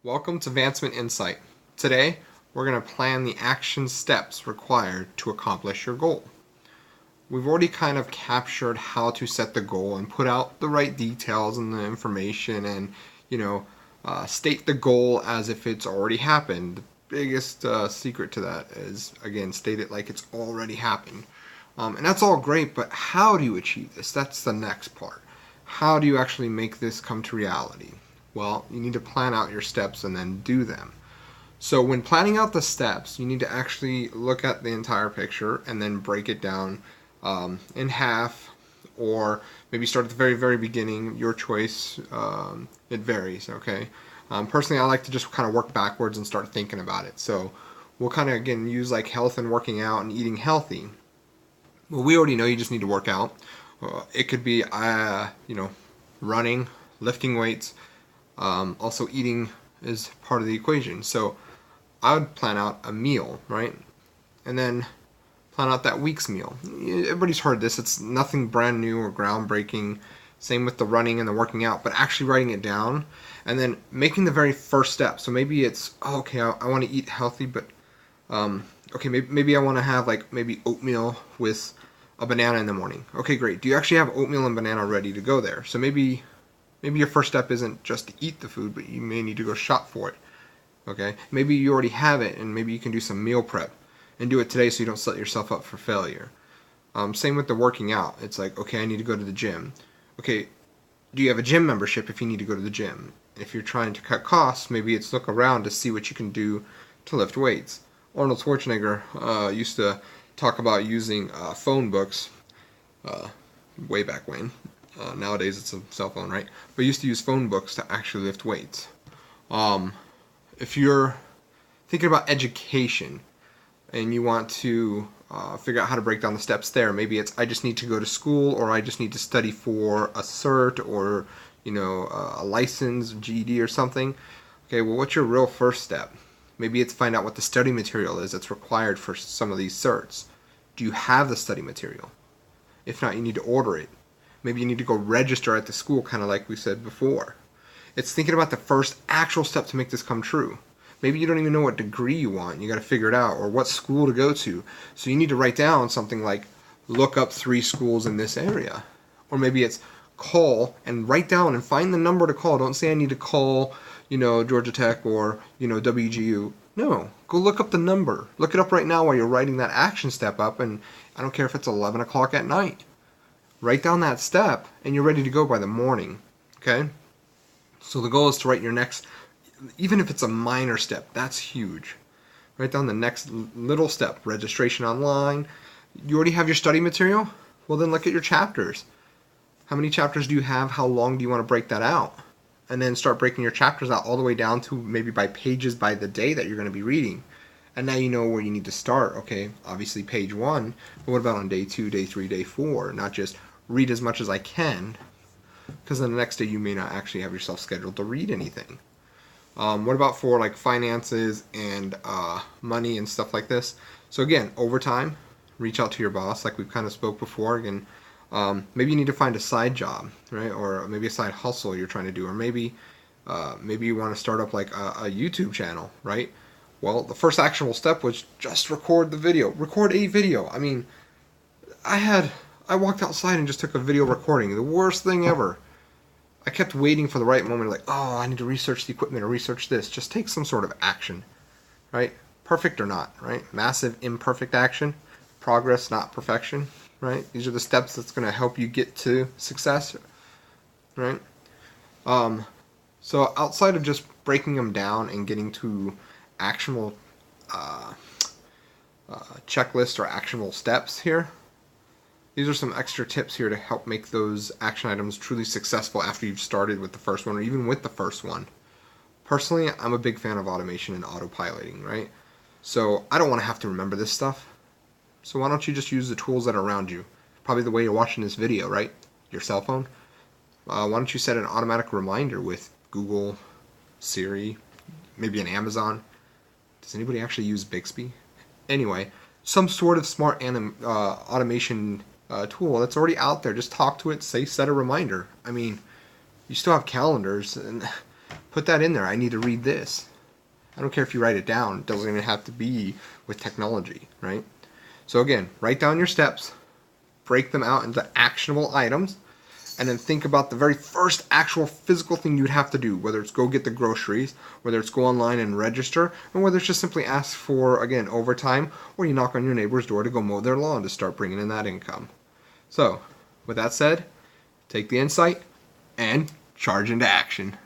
Welcome to Advancement Insight. Today, we're going to plan the action steps required to accomplish your goal. We've already kind of captured how to set the goal and put out the right details and the information and, state the goal as if it's already happened. The biggest secret to that is, again, state it like it's already happened. And that's all great, but how do you achieve this? That's the next part. How do you actually make this come to reality? Well, you need to plan out your steps and then do them. So when planning out the steps, you need to actually look at the entire picture and then break it down in half, or maybe start at the very, very beginning. Your choice. It varies, okay? Personally, I like to just kind of work backwards and start thinking about it. So we'll kind of, again, use like health and working out and eating healthy. Well, we already know you just need to work out. It could be, running, lifting weights. Also, eating is part of the equation. So I would plan out a meal, right? And then plan out that week's meal. Everybody's heard this. It's nothing brand new or groundbreaking. Same with the running and the working out, but actually writing it down and then making the very first step. So maybe it's, I want to eat healthy, but maybe I want to have maybe oatmeal with a banana in the morning. Okay, great. Do you actually have oatmeal and banana ready to go there? So maybe your first step isn't just to eat the food, but you may need to go shop for it. Okay? Maybe you already have it, and maybe you can do some meal prep and do it today so you don't set yourself up for failure. Same with the working out. It's like, okay, I need to go to the gym. Okay, do you have a gym membership if you need to go to the gym? If you're trying to cut costs, maybe it's look around to see what you can do to lift weights. Arnold Schwarzenegger used to talk about using phone books way back when. Nowadays it's a cell phone, right? But used to use phone books to actually lift weights. If you're thinking about education and you want to figure out how to break down the steps there, maybe it's I just need to go to school, or I just need to study for a cert, or a license, GED or something. Okay, well, what's your real first step? Maybe it's find out what the study material is that's required for some of these certs. Do you have the study material? If not, you need to order it. Maybe you need to go register at the school, kind of like we said before. It's thinking about the first actual step to make this come true. Maybe you don't even know what degree you want. You got to figure it out, or what school to go to. So you need to write down something like, look up 3 schools in this area. Or maybe it's call and write down and find the number to call. Don't say I need to call, Georgia Tech or, WGU. No, go look up the number. Look it up right now while you're writing that action step up, and I don't care if it's 11 o'clock at night. Write down that step, and you're ready to go by the morning, okay? So the goal is to write your next, even if it's a minor step, that's huge. Write down the next little step, registration online. You already have your study material? Well, then look at your chapters. How many chapters do you have? How long do you want to break that out? And then start breaking your chapters out all the way down to maybe by pages by the day that you're going to be reading. And now you know where you need to start. Okay, obviously page 1, but what about on day 2, day 3, day 4? Not just read as much as I can, because then the next day you may not actually have yourself scheduled to read anything. What about for like finances and money and stuff like this? So again, overtime, reach out to your boss, like we've kind of spoke before. Again, maybe you need to find a side job, right? Or maybe a side hustle you're trying to do, or maybe you want to start up like a YouTube channel, right? Well, the first actionable step was just record the video. Record a video. I mean, I walked outside and just took a video recording. The worst thing ever. I kept waiting for the right moment, like, I need to research the equipment or research this. Just take some sort of action, right? Perfect or not, right? Massive imperfect action. Progress, not perfection, right? These are the steps that's going to help you get to success, right? So outside of just breaking them down and getting to actionable checklists or actionable steps here, these are some extra tips here to help make those action items truly successful after you've started with the first one, or even with the first one. Personally, I'm a big fan of automation and autopiloting, right? So I don't want to have to remember this stuff. So why don't you just use the tools that are around you? Probably the way you're watching this video, right? Your cell phone. Why don't you set an automatic reminder with Google, Siri, maybe an Amazon? Does anybody actually use Bixby? Anyway, some sort of smart automation tool that's already out there. Just talk to it, say set a reminder. I mean, you still have calendars, and Put that in there. I need to read this. I don't care if you write it down. It doesn't even have to be with technology, right? So again, write down your steps, break them out into actionable items, and then think about the very first actual physical thing you'd have to do, whether it's go get the groceries, whether it's go online and register, and whether it's just simply ask for, again, overtime, or you knock on your neighbor's door to go mow their lawn to start bringing in that income. So, with that said, take the insight and charge into action.